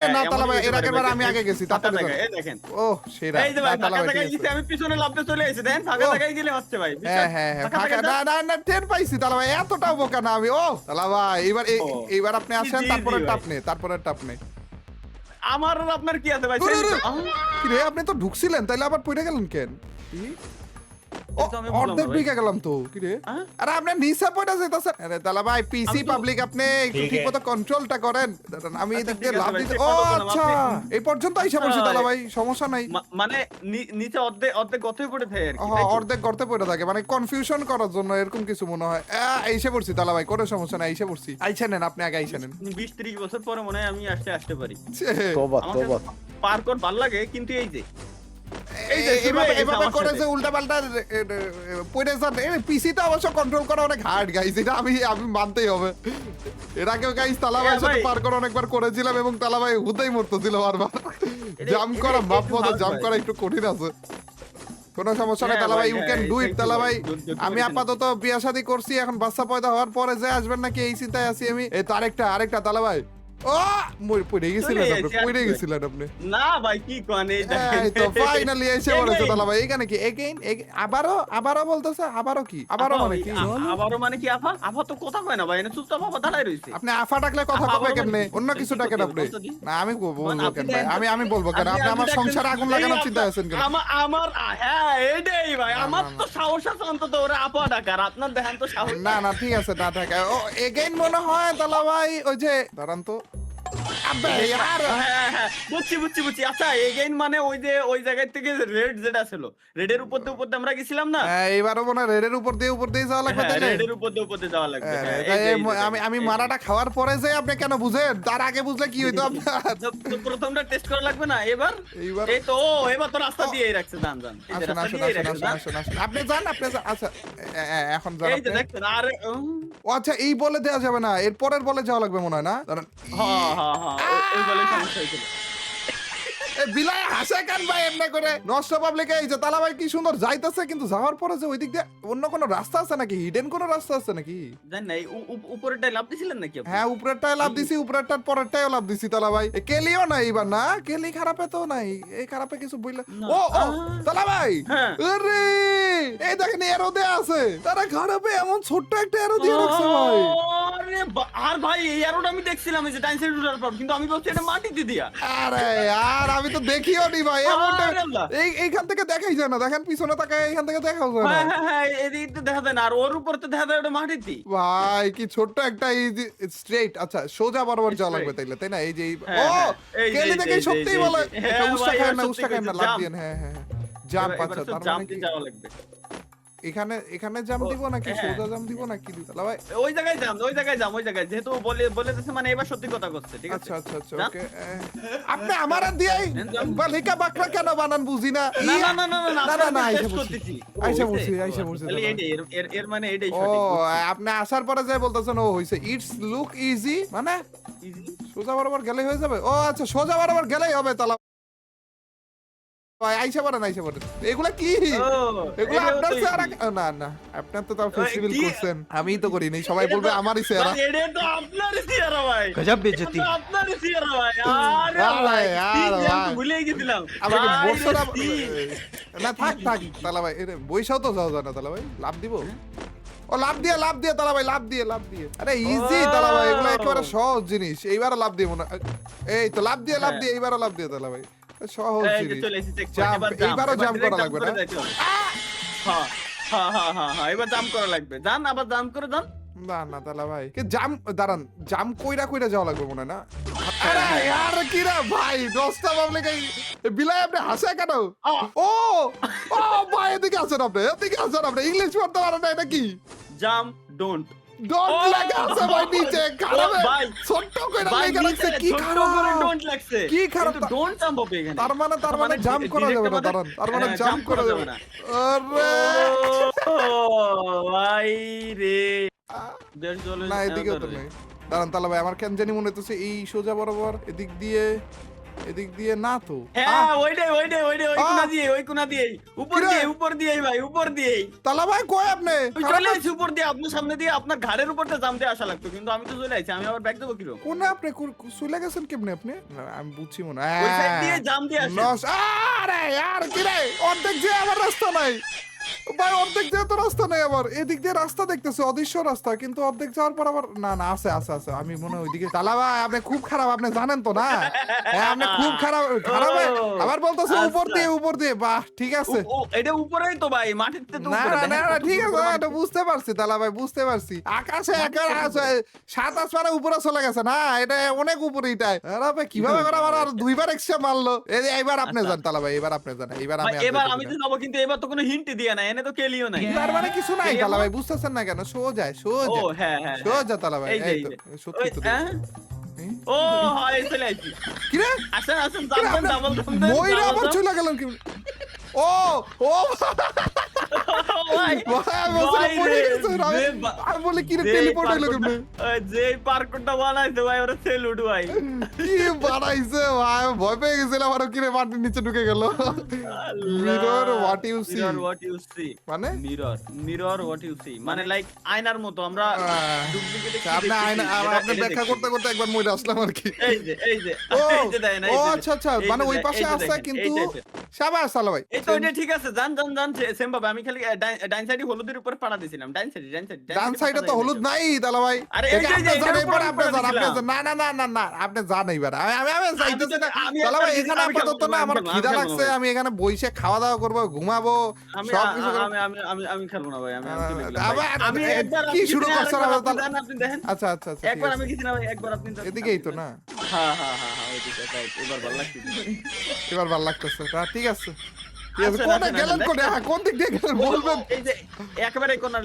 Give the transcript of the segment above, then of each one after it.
না তালা ভাই এর আগের বার আমি আগে গেছি তাড়াতাড়ি যান। এই দেখেন ও সেরা এই যে ভাই তালা ফাঁকা ভাই জায়গায় ঠিক গেছি আছে। আমি পিছনে লাফতে চলে এসেছি দেন ফাঁকা ও। জায়গায় গেলে হচ্ছে ভাই হ্যাঁ হ্যাঁ হ্যাঁ ফাঁকা না না না টের পাইছি তালা ভাই এতটাও বোকা না আমি। ও তালা ভাই এইবার আপনি আসেন জি, জি, তারপরে ভাই। তারপরে টাপনে। আমার আর আপনার কি আছে ভাই ধুর, সেই ধুর। তো- কি রে আপনি তো ঢুকছিলেন তাইলে আবার পড়ে গেলেন কেন? ই? ও, এটা তো আমি বললাম না অর্ধেক ভাই। ঢুকে গেলাম তো কি রে? হ্যাঁ? আরে আপনি নিচে পড়ে যাইতাছেন। আরে তালা ভাই পিসি আমি তো- পাবলিক আপনি একটু ঠিক ঠিক মতো আছে। কন্ট্রোলটা করেন। দাঁড়ান, আমি আচ্ছা, এদিক ঠিক দিয়ে আছে লাফ ভাই, দিতে। চেষ্টা ও করলাম, আচ্ছা আপনি- এই পর্যন্ত আইসা পড়ছি আচ্ছা, তালা ভাই সমস্যা নাই। মানে নিচে অর্ধেক অর্ধেক গতই পড়ে থাকে আর কি হ্যাঁ তাই তো? অর্ধেক গর্তে পড়ে থাকে মানে কনফিউশন করার জন্য এরকম কিছু মনে হয়। আইসা পড়ছি তালা ভাই কোনো সমস্যা নাই আইসা পড়ছি। আইসা নেন আপনি আগে আইসা নেন। 20-30 বছর পরে মনে হয় আমি আসতে পারি ছে, তোবা আমাকে তোবা পার্কর ভাল লাগে কিন্তু এই যে এই যে শুরু এভাবে হয়ে গেছে এভাবে আমার করে সাথে। যে উল্টাপাল্টা পড়ে যান পিসিতে অবশ্য কন্ট্রোল করা অনেক হার্ড গাইস এটা আমি মানতেই হবে। এর আগেও গাইস তালা ভাইয়ের সাথে ভাই। পার করে অনেকবার করেছিলাম এবং তালা ভাই হুদাই মরতেছিল বারবার। জাম করা এটা মাপ একটু মতো hard জাম ভাই। করা একটু কঠিন আছে। কোনো সমস্যা নাই হ্যাঁ তালা ভাই ভাই, ইউ হ্যাঁ, can do it thank you তালা ভাই। ভাই, যতটুকু আমি পেরেছেন। আপাতত বিয়া শাদী করছি এখন বাচ্চা পয়দা হওয়ার পরে যে আসবেন নাকি এই চিন্তায় আছি আমি। এই তো আরেকটা তালা ভাই। ও পড়ে গেছিলেন চলে আপনি এসেছি আর পড়ে কি ভাই। গেছিলেন আপনি। না ভাই কি কোন এই এই তো ফাইনালি এসে পড়েছে Again. তালা ভাই এখানে কি এগেইন আবারও বলতেছে আবারও কি আবারও মানে কি আবারও মানে কি আফা তো কথা কয় না ভাই এনে চুপচাপ আফা দাঁড়ায় রইছে আপনি আফা ডাকলে কথা আফা কবে আবারও কেমনে মানে কি? অন্য কিছু কি ডাকেন করতে আপনি হবে? বলতো দি? না আমি বলবো আপনি কেন ভাই দেখেন- আমি বলবো কেন আপনি আমার দেখেন, সংসারে আগুন এই লাগানোর আপনার- চিন্তা আছেন কেন আমার হ্যাঁ এইটাই ভাই না, আমার না, না। তো সাহস আছে অন্তত ওরা আপা ডাকার আপনার দেখেন তো সাহস না না ঠিক আছে না থাকে ও এগেইন মনে হয় তালা ভাই ওই যে দাঁড়ান তো আবে यार হ্যাঁ, বুঝছি আচ্ছা এগেইন মানে ওই জায়গা থেকে রেড যেটা ছিল রেডের উপর দিয়ে আমরা গেছিলাম না এইবারও মনে হয় রেডের উপর দিয়ে যাওয়া লাগবে হ্যাঁ, তাই না রেডের উপর দিয়ে যাওয়া লাগবে হ্যাঁ, হ্যাঁ, তাই এই যে, এই যে, আমি এই যে। মারাটা খাওয়ার পরে যে আপনি কেন বুঝেন তার আগে বুঝলে কি হইতো আপনার তো প্রথমটা টেস্ট করা লাগবে না এবার এইবার এই তো এবার তো রাস্তা দিয়েই রাখছে জান এই যে আসুন রাস্তা আসুন দিয়েই আসুন রাখছে আসুন জান। আসুন আসুন আপনি যান আচ্ছা এখন যান এই যে আপনি। দেখছেন আরে ও আচ্ছা এই বলে দেওয়া যাবে না এর পরের বলে যাওয়া লাগবে মনে হয় না দাঁড়ান হ্যাঁ ওই বলে সমস্যা হয়েছিল এই বিলায় হাসে কান ভাই এমনি করে নষ্ট পাবলিক এই যে তালা ভাই কি সুন্দর যাইতেছে কিন্তু যাওয়ার পরে যে ওই দিক দিয়ে অন্য কোনো রাস্তা আছে নাকি হিডেন কোনো রাস্তা আছে নাকি জান না উপরেরটাই লাভ দিছিলেন নাকি আপনি? হ্যাঁ উপরেরটায় লাভ দিছি উপরেরটার পরেরটাও লাভ দিছি তালা ভাই কেলিও নাই এবার না কেলি খারাপে তো নাই এই খারাপে কিছু বইলা না। ও তালা ভাই হ্যাঁ। আরে এই দেখেন এরো দেয়া আছে তারা খারাপে এমন ছোট্ট একটা এরো দিয়ে রাখছে ভাই আরে আর ভাই এই এরোটা আমি দেখছিলাম এই যে ডাইন সাইড উঠার পর কিন্তু আমি বলছি এটা মাটিতে দিয়া আরে আর আমি তো দেখিও নি ভাই এমনটা আরে আল্লাহ। এইখান থেকে দেখাই যায় না দেখেন পিছনে তাকায় এইখান থেকে দেখাও যায় না হ্যাঁ এদিকে তো দেখা যায় না আর ওর উপর তো দেখা যায় ওটা মাটিতে ভাই কি ছোট্ট একটা এই স্ট্রেট আচ্ছা সোজা বরাবর যাওয়া লাগবে Straight. তাইলে তাই না এই যে হ্যাঁ, ও হ্যাঁ, এই যে, কেলি এই দেখে যে, সত্যিই এই যে, বলে এই যে। হ্যাঁ, উস্তা ভাই, খায় এবার না সত্যি উস্তা খায় না কইছে, লাভ jump। দিয়ে হ্যাঁ জাম এবার পাচ্ছা তো তার জাম মানে কি দিয়ে যাওয়া লাগবে এখানে জাম ও, দিব নাকি হ্যাঁ। সোজা জাম দিব নাকি তাহলে ভাই ওই জায়গায় যেহেতু বলে দিচ্ছে মানে এবার সত্যি কথা করছে ঠিক আছে আচ্ছা জাম? ওকে আপনি আমার দিয়েই জাম। বালিকা বাকরা কেন বানান বুঝি না না ইয়া। না না আইসা আইসা পড়ছি করতেছি আইসা পড়ছি তাহলে দাদা। এর মানে এটাই ও সঠিক বুঝছি। আপনি আসার পরে যে বলতেছেন ও হইছে ইটস লুক ইজি মানে Easy? সোজা বরাবর গেলেই হয়ে যাবে ও আচ্ছা সোজা বরাবর গেলেই হবে তাহলে ভাই আইসা পড়েন এগুলা কি ও, এগুলো এটাও আপনার তো চেহারা easy। না না আপনার তো তাও ফেস্টিভ্যাল কি? করছেন আমিই তো করিনি সবাই এটা বলবে তো- আমারই চেহারা ভাই, এটা তো আপনারই চেহারা ভাই গজব বেজতি এটা তো আপনারই চেহারা ভাই আরে আরে, ভাই আরে কি যে আমি ভাই। ভুলেই গেছিলাম আমাকে ভাই রে, বলছো না কি? না থাক তালা ভাই এরে বইসাও তো যাও না তালা ভাই লাভ দিব ও লাভ দিয়ে তালা ভাই লাভ দিয়ে আরে ইজি ও। তালা ভাই এগুলো একেবারে সহজ জিনিস এইবারও লাভ দিয়ে মনে এই তো লাভ দিয়ে এইবারও লাভ দিয়ে তালা ভাই সহজ এই যে জিনিস চলে এসেছি check point, জাম্প, এবার jump, এইবারও এবার জাম্প direct করা jump লাগবে করে না? যাইতে হবে। হ্যাঁ, এবার জাম্প করা লাগবে যান আবার জাম্প করে যান না তালা ভাই কি দাঁড়ান জাম কইরা যাওয়া লাগবে মনে হয় না হ্যাঁ, আরে यार কি রে ভাই দশটা পাবলিক এই বিলাই আপনি হাসে কেন ও ভাই এদিকে আছেন আপনি ইংলিশ পড়তে পারেন না এটা কি জাম্প ডোন্ট ডন্ট ও! লেখা আছে ভাই নিচে খারাপ ভাই, ছোট্ট কইরা ভাই লেখা রাখছে কি খারাপ ডোন্ট লাগছে কি খারাপ? কিন্তু ডোন্ট জাম্প হবে এখানে তার মানে জাম্প করা direct যাবে না আমাদের- দাঁড়ান তার মানে হ্যাঁ, জাম্প করা যাবে না আরে ও ভাই রে দেশ না এদিকেও তো নেই দাঁড়ান তাহলে ভাই আমার কেন জানি মনে হচ্ছে এই সোজা বরাবর এদিক দিয়ে এদিক দিয়ে না তো হ্যাঁ ওইটাই ওই কোনা দিয়ে উপর কিরে? দিয়ে ভাই উপর দিয়ে তালা ভাই কই আপনি চলে আইছি উপর দিয়ে আপনার সামনে দিয়ে আপনার ঘাড়ের উপরটা জামতে আসা লাগতো কিন্তু আমি তো চলে আইছি আমি আবার ব্যাক দেবো কিরকম কোনে আপনি চলে গেছেন কেমনে আপনি না, আমি বুঝছি মনে হয়। ওই সাইড দিয়ে জাম দিয়ে আসে আরে यार কি রে অর্ধেক যে আমার রাস্তা নাই ভাই অর্ধেক যে তো রাস্তা নাই আবার এদিক দিয়ে রাস্তা দেখতেছে অদৃশ্য রাস্তা কিন্তু অর্ধেক যাওয়ার পর আবার না না আছে আমি মনে হয় ওইদিকে তালা ভাই আপনি খুব খারাপ আপনি জানেন তো না হ্যাঁ আপনি খুব খারাপ ভাই। আবার বলতেছে উপর দিয়ে বাহ ঠিক আছে ও এটা উপরেই তো ভাই মাটিতে তো না উপরে না না দেখেন না, কত ঠিক আছে উপরে এটা বুঝতে পারছি তালা ভাই বুঝতে পারছি আকাশে একের সাত আসমানে উপরে চলে গেছে না এটা অনেক উপরে এটা আরে ভাই কিভাবে করে আমার আর দুইবার এক্সট্রা মারলো এইবার আপনি যান তালা ভাই এবার আপনি যান এবার আমি আর এবার যেতে আমি দিই তো না। যাবো কিন্তু এবার তো কোনো হিন্ট দিয়ে না এনে তো কেলিও নাই তার মানে কিছু নাই এই তালা আমার- ভাই বুঝতেছেন না কেন সোজা ও সোজা হ্যাঁ হ্যাঁ সোজা তালা ভাই এই যে, এই এই তো যে। সত্যি তো হ্যাঁ? হুম? ও হয় চলে আইছি কি রে আসেন আসেন কি রে, জাম্প আপনি ডাবল ময়ূর আবার চলে গেলেন কি ও ও ভাই ভাই আমি বলছিলাম পড়ে গেছে আমি বলি কি রে টেলিপোর্ট হইলো কেমনে যে পার্কটা বানাইছে ভাই ওরা সেলুট ভাই কি বানাইছে ভাই ভয় পেয়ে গেছিলাম আরো কি রে মাটির নিচে ঢুকে গেল mirror what you see mirror what you see মানে মিরর হোয়াট ইউ সি মানে লাইক আয়নার মতো আমরা ডুপ্লিকেটে আপনি আয়না আপনি ব্যাখ্যা করতে করতে একবার মরে আসলাম আর কি এই যে ও এই যে দেন ও আচ্ছা আচ্ছা মানে ওই পাশে আছে কিন্তু সাবাস সালা ভাই এই তো এটা ঠিক আছে জান সেম ভাবে আমি খালি ডাইন সাইডে হলুদের উপর পাড়া দিছিলাম ডাইন সাইডে ডান সাইডে তো হলুদ নাই তালা ভাই আরে এই যে, আপনি এটার জান উপর এবার আপনি আমি জান আপনি দিছিলাম। জান না না না না না আপনি জান এবার আমি চাইতেছি না আমি তালা ভাই একটা এখানে আমি আপাতত খাবো, না আমি আমার খাবো, খিদা আমি লাগছে খাবো। আমি এখানে বইসে খাওয়া দাওয়া করবো ঘুমাবো আমি সব কিছু করবো। আমি খেলবো না ভাই আমি চলে গেলাম আবার ভাই। আমি একবার কি আপনি শুরু দেখেন, করছেন আরেকবার আবার আপনি তাহলে? দেন, আপনি দেখেন আচ্ছা আচ্ছা আচ্ছা ঠিক একবার আছে। আমি গেছি না ভাই একবার আপনি দেন। এদিকেই তো না হ্যাঁ ওইদিকে right, এবার ভালো লাগছে এবার ভালো লাগতেছে তা ঠিক আছে ঠিক আছে আসেন, কোনে আসেন, গেলেন আসেন, কোনে হ্যাঁ, কোন দিক দিয়ে গেলেন বলবেন এই যে একেবারে কোনার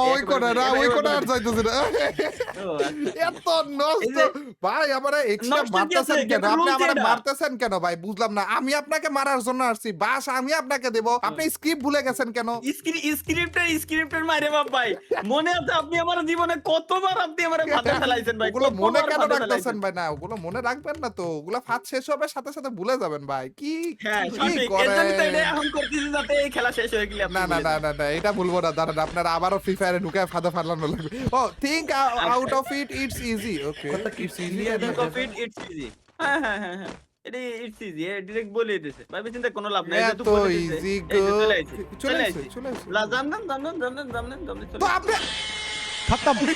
ওই কোনে না ওই কোনে আর যাইতেছি না এত নষ্ট ভাই আমারে এক্সট্রা নষ্ট কি আছে? মারতেছেন কেন কিন্তু আপনি rules আমারে এটা। মারতেছেন কেন ভাই বুঝলাম না আমি আপনাকে মারার জন্য আসছি বাস আমি আপনাকে দেব আপনি স্ক্রিপ্ট ভুলে গেছেন কেন স্ক্রিপ্টের মাইরে বাপ ভাই মনে আছে আপনি আমার জীবনে কতবার আপনি আমার ভাতে ফেলাইছেন ভাই ওগুলো মনে কতবার কেন ভাতে রাখতেছেন ফেলাইছেন? ভাই না ওগুলো মনে রাখবেন না তো ওগুলো ফাঁদ শেষ হবে সাথে সাথে ভুলে যাবেন ভাই কি হ্যাঁ কি সঠিক এর করে জন্য তো এটা এখন করতেছি যাতে এই খেলা শেষ হয়ে গেলে আপনি না না ভুলে না যান। না না এটা বলবো না দাঁড়ান আপনারা আবারও ফ্রি ফায়ারে ঢুকে ফাঁদে ফালানো লাগবে ও think out of it it's easy okay it's easy Think of it, it's easy. হ্যাঁ। এটা it's easy, direct বলে দিতেছে। ভাই চিন্তা কোনো লাভ নাই। এই যে এত তুই বলে দিতেছে। ইজি এই গো যে চলে আইছে, চলে আইছে। আসছে চলে আসছে লা জামনান তো আপনি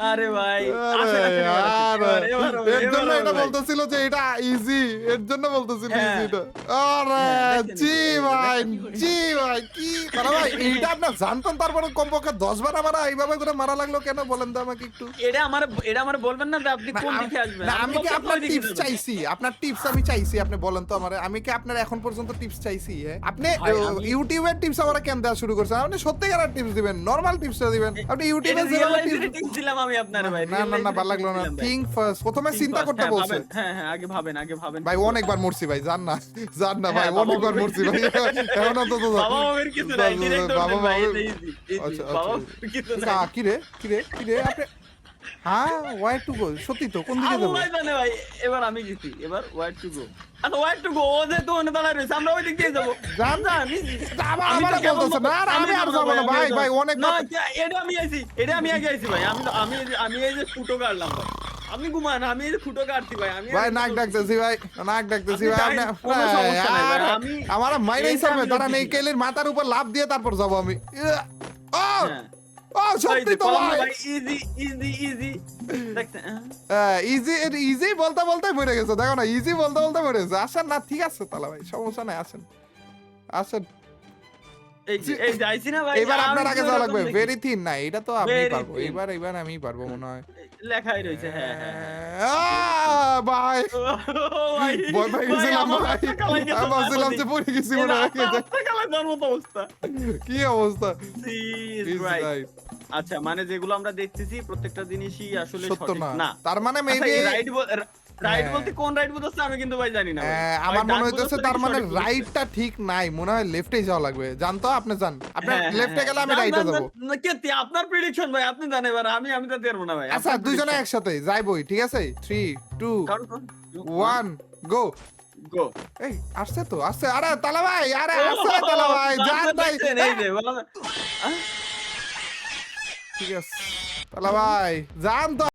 আরে ভাই আরে আসেন, यार এবার এর জন্য এটা ভাই। বলতেছিল যে এটা ইজি এর জন্য বলতেছিল হ্যাঁ। ইজি এটা আরে হ্যাঁ, দেখেন, জি এই যে, ভাই জি ভাই কি তারা ভাই এইটা আপনি জানতেন তারপরে কমপক্ষে 10 বার আমার এইভাবে করে মারা লাগলো কেন বলেন তো আমাকে একটু এটা আমার বলবেন না যে আপনি কোন দিকে আসবেন না আমি কি তো আপনার ওই দিকে টিপস যাবেন। চাইছি আপনার টিপস আমি চাইছি আপনি বলেন তো আমারে আমি কি আপনার এখন পর্যন্ত টিপস চাইছি হ্যাঁ আপনি ভাই, আমি- ইউটিউবের টিপস আমারে কেন দেওয়া শুরু করছেন আপনি সত্যিকারের টিপস দিবেন নরমাল টিপসটা দিবেন আপনি এটা ইউটিউবে real যেভাবে life এর টিপস tips দিলাম আমি আপনার ভাই না না না ভালো লাগলো না থিঙ্ক ফার্স্ট প্রথমে চিন্তা করতে বলছে হ্যাঁ আগে ভাবেন ভাই অনেকবার মরছি ভাই জান না ভাই হ্যাঁ, বাবা অনেকবার মরে মরছি ভাই এখন তো বাবা মামের কিছু নাই ডিরেক্ট বাবা ভাই মামের- easy, আচ্ছা, বাবা আচ্ছা। মামের কিছু নাই কি রে আপনি হ্যাঁ ওয়াই টু গো সত্যি তো কোন দিকে যাবো আল্লাহ জানে ভাই এবার আমি গেছি এবার ওয়ার টু গো আচ্ছা ওয়ার টু গো ও যে তো অন্য দাঁড়ায় রয়েছে আমরা ওই দিক দিয়ে যাবো জান জান আমার বলতেছে না আর আমি আর যাবো না ভাই ভাই অনেক না এটা আমি আগে আইছি ভাই আমি এই যে ফুটো কাটলাম ভাই আপনি ঘুমান আমি এই যে ফুটো কাটছি ভাই আমি ভাই নাক ডাকতেছি ভাই নাক ডাকতেছি ভাই আপনি আপনি কোনো সমস্যা নাই ভাই, আমার মাইরাই এইটা সামনে আমি তারা দেখছি। নেই কেলের মাথার উপর লাফ দিয়ে তারপর যাবো আমি ও হ্যাঁ। ও সত্যি তো ভাই ইজি দেখছেন হ্যাঁ? ইজি ইজি বলতে বলতে মরে গেছে দেখো না ইজি বলতে বলতে মরে গেছে আসেন না ঠিক আছে তালা ভাই সমস্যা নাই আসেন আসেন এই যে আইছি না ভাই এবার আমি আপনার আগে তো যাওয়া এরকম লাগবে দেখি। ভেরি থিন না এটা তো আমি Very পারবো thin। এবার আমি পারবো মনে হয় লেখাই রয়েছে হ্যাঁ ভাই ভয় পেয়ে গেছিলাম ভাই আমি ভাবছিলাম যে পড়ে গেছি মনে হয় অবস্থা কি অবস্থা Is Is right. right. আচ্ছা মানে যেগুলো আমরা দেখতেছি প্রত্যেকটা জিনিসই আসলে সত্য সঠিক না না তার মানে আচ্ছা, মেবি এই রাইট হ্যাঁ। বলতে কোন রাইট বলতেছে আমি কিন্তু ভাই জানি না ভাই। আমার ভাই, মনে ডান হইতেছে বলতেছে তার নাকি মানে সঠিক বলতেছে? রাইটটা ঠিক নাই মনে হয় লেফটেই যাওয়া লাগবে জানতো আপনি জান আপনি হ্যাঁ, লেফটে গেলে আমি যান, রাইটে যান, যাবো যান। কে আপনার প্রেডিকশন ভাই আপনি জানেন এবার আমি তো পারবো না ভাই আচ্ছা আপনার দুইজনে prediction। একসাথে যাইবই ঠিক আছে 3 2 কারণ- 1 গো গো এই আসছে তো আসছে আরে তালা ভাই আরে আসছে তালা ভাই যান ভাই এই যে বলো ঠিক আছে তালা ভাই যান তো